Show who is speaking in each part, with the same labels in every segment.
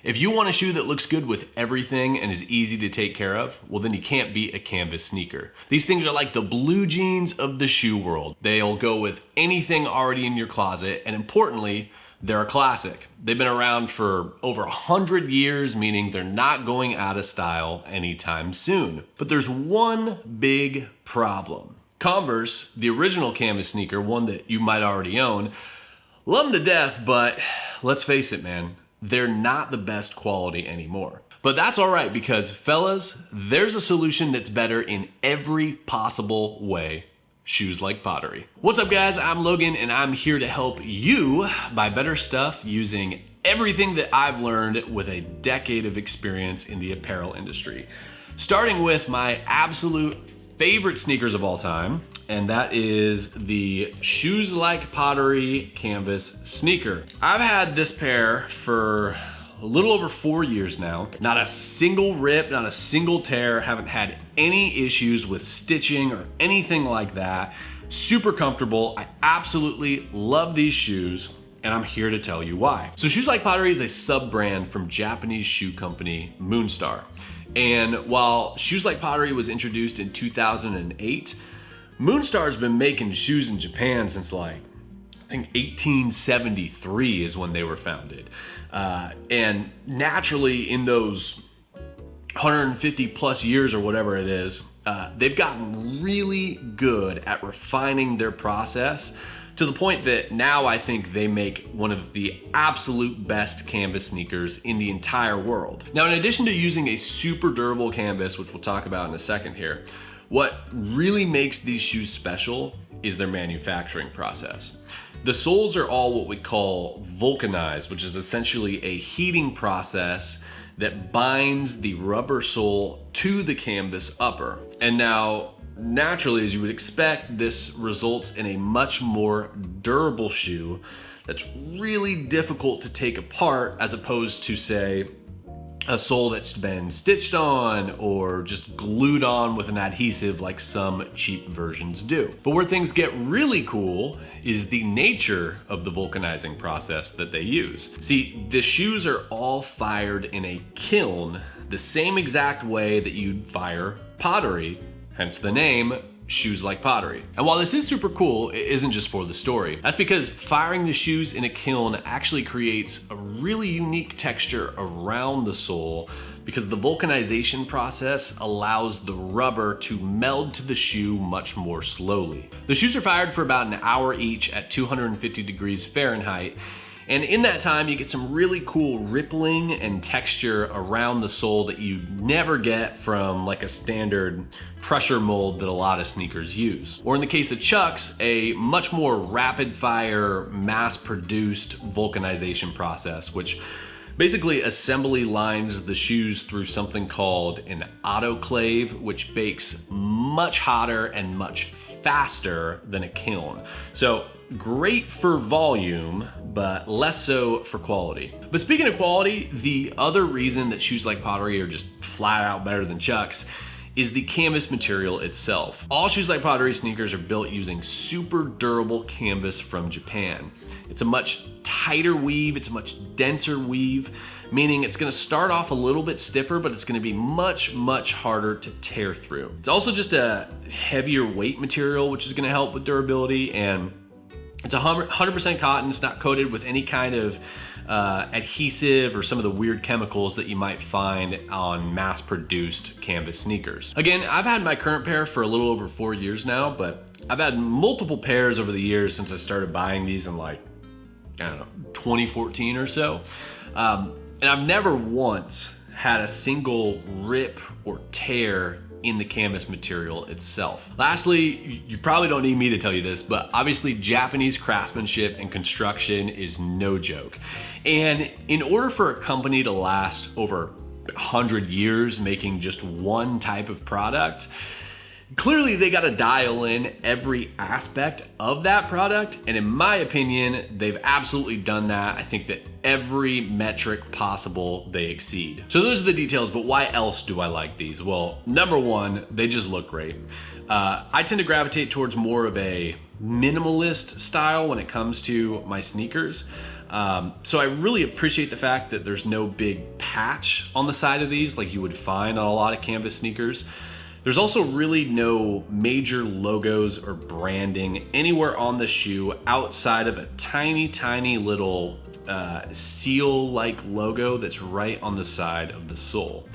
Speaker 1: If you want a shoe that looks good with everything and is easy to take care of, well then you can't beat a canvas sneaker. These things are like the blue jeans of the shoe world. They'll go with anything already in your closet, and importantly, they're a classic. They've been around for over 100 years, meaning they're not going out of style anytime soon. But there's one big problem. Converse, the original canvas sneaker, one that you might already own, love them to death, but let's face it, man, they're not the best quality anymore. But that's all right, because fellas, there's a solution that's better in every possible way. Shoes Like Pottery. What's up guys, I'm Logan and I'm here to help you buy better stuff using everything that I've learned with a decade of experience in the apparel industry. Starting with my absolute favorite sneakers of all time, and that is the Shoes Like Pottery canvas sneaker. I've had this pair for a little over 4 years now. Not a single rip, not a single tear, haven't had any issues with stitching or anything like that. Super comfortable. I absolutely love these shoes, and I'm here to tell you why. So Shoes Like Pottery is a sub-brand from Japanese shoe company MOONSTAR. And while Shoes Like Pottery was introduced in 2008, MOONSTAR's been making shoes in Japan since I think 1873 is when they were founded. And naturally in those 150 plus years or whatever it is, they've gotten really good at refining their process to the point that now I think they make one of the absolute best canvas sneakers in the entire world. Now, in addition to using a super durable canvas, which we'll talk about in a second here, what really makes these shoes special is their manufacturing process. The soles are all what we call vulcanized, which is essentially a heating process that binds the rubber sole to the canvas upper. And now, naturally, as you would expect, this results in a much more durable shoe that's really difficult to take apart as opposed to, say, a sole that's been stitched on or just glued on with an adhesive like some cheap versions do. But where things get really cool is the nature of the vulcanizing process that they use. See, the shoes are all fired in a kiln the same exact way that you'd fire pottery, hence the name Shoes Like Pottery. And while this is super cool, it isn't just for the story. That's because firing the shoes in a kiln actually creates a really unique texture around the sole, because the vulcanization process allows the rubber to meld to the shoe much more slowly. The shoes are fired for about an hour each at 250 degrees Fahrenheit. And in that time, you get some really cool rippling and texture around the sole that you never get from like a standard pressure mold that a lot of sneakers use. Or in the case of Chucks, a much more rapid fire, mass produced vulcanization process, which basically assembly lines the shoes through something called an autoclave, which bakes much hotter and much faster than a kiln. So great for volume, but less so for quality. But speaking of quality, the other reason that Shoes Like Pottery are just flat out better than Chucks is the canvas material itself. All Shoes Like Pottery sneakers are built using super durable canvas from Japan. It's a much tighter weave, it's a much denser weave, meaning it's gonna start off a little bit stiffer, but it's gonna be much, much harder to tear through. It's also just a heavier weight material, which is gonna help with durability, and it's 100% cotton. It's not coated with any kind of adhesive or some of the weird chemicals that you might find on mass-produced canvas sneakers. Again, I've had my current pair for a little over 4 years now, but I've had multiple pairs over the years since I started buying these in 2014 or so. And I've never once had a single rip or tear in the canvas material itself. Lastly, you probably don't need me to tell you this, but obviously Japanese craftsmanship and construction is no joke. And in order for a company to last over 100 years making just one type of product, clearly they got to dial in every aspect of that product, and in my opinion, they've absolutely done that. I think that every metric possible they exceed. So those are the details, but why else do I like these? Well, number one, they just look great. I tend to gravitate towards more of a minimalist style when it comes to my sneakers. So I really appreciate the fact that there's no big patch on the side of these like you would find on a lot of canvas sneakers. There's also really no major logos or branding anywhere on the shoe outside of a tiny little seal-like logo that's right on the side of the sole.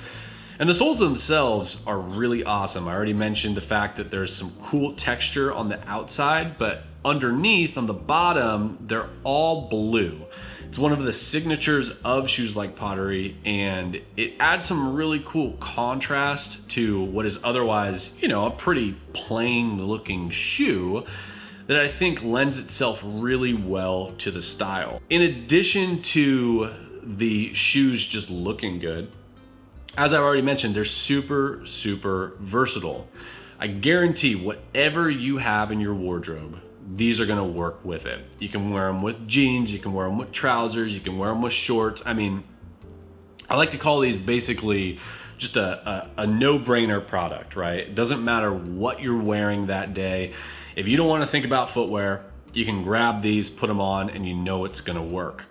Speaker 1: And the soles themselves are really awesome. I already mentioned the fact that there's some cool texture on the outside, but underneath on the bottom, they're all blue. It's one of the signatures of Shoes Like Pottery, and it adds some really cool contrast to what is otherwise, you know, a pretty plain looking shoe that I think lends itself really well to the style. In addition to the shoes just looking good, as I already mentioned, they're super versatile. I guarantee whatever you have in your wardrobe, these are gonna work with it. You can wear them with jeans, you can wear them with trousers, you can wear them with shorts. I mean, I like to call these basically just a no-brainer product, right? It doesn't matter what you're wearing that day. If you don't wanna think about footwear, you can grab these, put them on, and you know it's gonna work.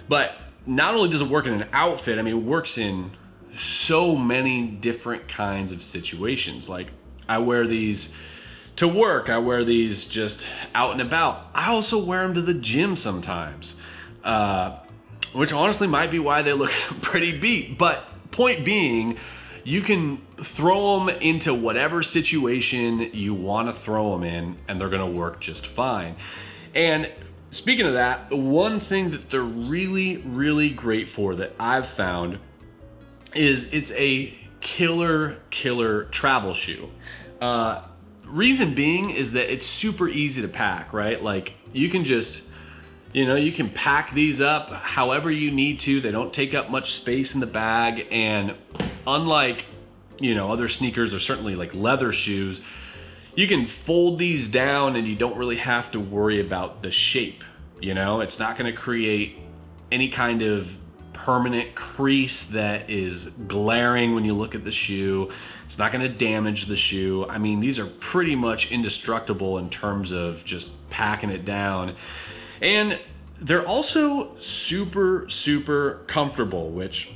Speaker 1: But not only does it work in an outfit, I mean, it works in so many different kinds of situations. Like, I wear these to work, I wear these just out and about. I also wear them to the gym sometimes, which honestly might be why they look pretty beat. But point being, you can throw them into whatever situation you want to throw them in, and they're gonna work just fine. And speaking of that, one thing that they're really great for that I've found is it's a killer travel shoe. Reason being is that it's super easy to pack, right? Like, you can just, you know, you can pack these up however you need to. They don't take up much space in the bag, and unlike, you know, other sneakers or certainly like leather shoes, you can fold these down and you don't really have to worry about the shape. You know, it's not gonna create any kind of permanent crease that is glaring when you look at the shoe. It's not gonna damage the shoe. I mean, these are pretty much indestructible in terms of just packing it down. And they're also super comfortable, which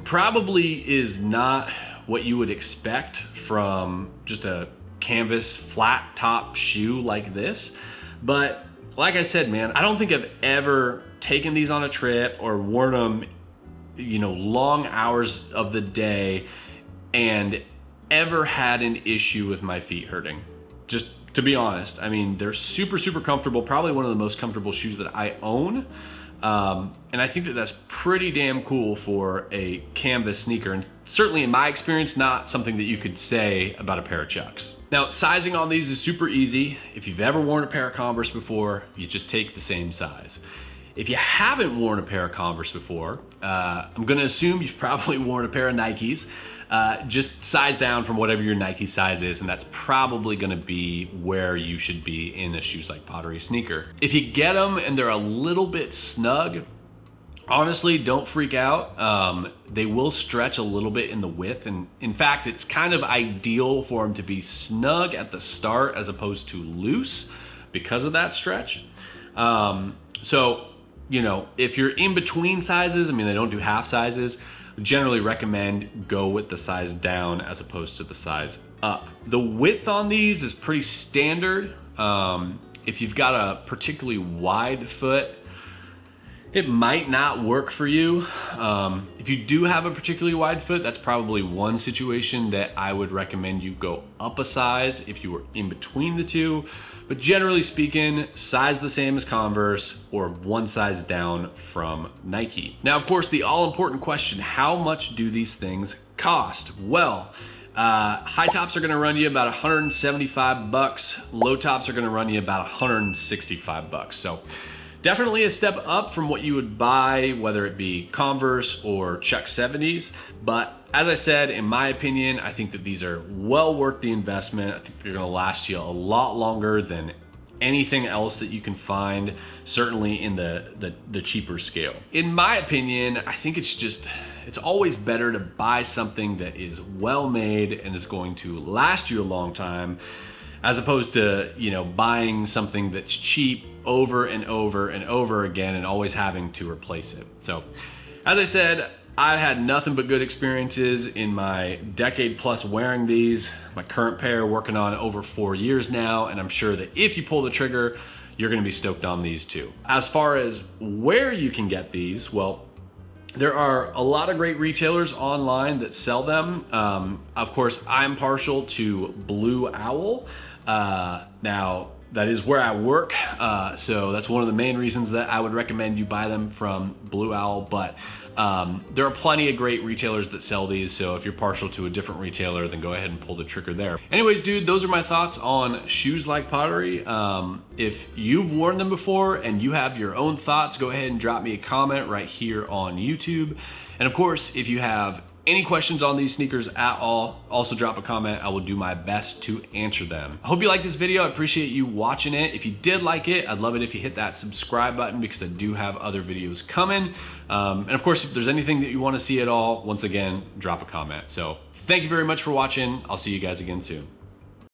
Speaker 1: probably is not what you would expect from just a canvas flat top shoe like this. But like I said, man, I don't think I've ever taken these on a trip or worn them, you know, long hours of the day and ever had an issue with my feet hurting. Just to be honest, I mean, they're super comfortable, probably one of the most comfortable shoes that I own. And I think that that's pretty damn cool for a canvas sneaker, and certainly in my experience, not something that you could say about a pair of Chucks. Now, sizing on these is super easy. If you've ever worn a pair of Converse before, you just take the same size. If you haven't worn a pair of Converse before, I'm gonna assume you've probably worn a pair of Nikes. Just size down from whatever your Nike size is, and that's probably gonna be where you should be in a Shoes Like Pottery sneaker. If you get them and they're a little bit snug, honestly, don't freak out. They will stretch a little bit in the width, and in fact, it's kind of ideal for them to be snug at the start as opposed to loose because of that stretch. So, you know, if you're in between sizes, I mean, they don't do half sizes, generally recommend go with the size down as opposed to the size up. The width on these is pretty standard. If you've got a particularly wide foot, it might not work for you. If you do have a particularly wide foot, that's probably one situation that I would recommend you go up a size if you were in between the two. But generally speaking, size the same as Converse or one size down from Nike. Now, of course, the all-important question, how much do these things cost? Well, high tops are gonna run you about 175 bucks. Low tops are gonna run you about 165 bucks. So definitely a step up from what you would buy, whether it be Converse or Chuck 70s. But as I said, in my opinion, I think that these are well worth the investment. I think they're gonna last you a lot longer than anything else that you can find, certainly in the cheaper scale. In my opinion, I think it's always better to buy something that is well made and is going to last you a long time, as opposed to, you know, buying something that's cheap over and over and over again and always having to replace it. So, as I said, I've had nothing but good experiences in my decade plus wearing these. My current pair working on over 4 years now, and I'm sure that if you pull the trigger, you're gonna be stoked on these too. As far as where you can get these, well, there are a lot of great retailers online that sell them. Of course, I'm partial to Blue Owl. Now, that is where I work, so that's one of the main reasons that I would recommend you buy them from Blue Owl, but there are plenty of great retailers that sell these, so if you're partial to a different retailer, then go ahead and pull the trigger there. Anyways, dude, those are my thoughts on Shoes Like Pottery. If you've worn them before and you have your own thoughts, go ahead and drop me a comment right here on YouTube. And of course, if you have any questions on these sneakers at all, also drop a comment. I will do my best to answer them. I hope you like this video. I appreciate you watching it. If you did like it, I'd love it if you hit that subscribe button because I do have other videos coming. And of course, if there's anything that you want to see at all, once again, drop a comment. So thank you very much for watching. I'll see you guys again soon.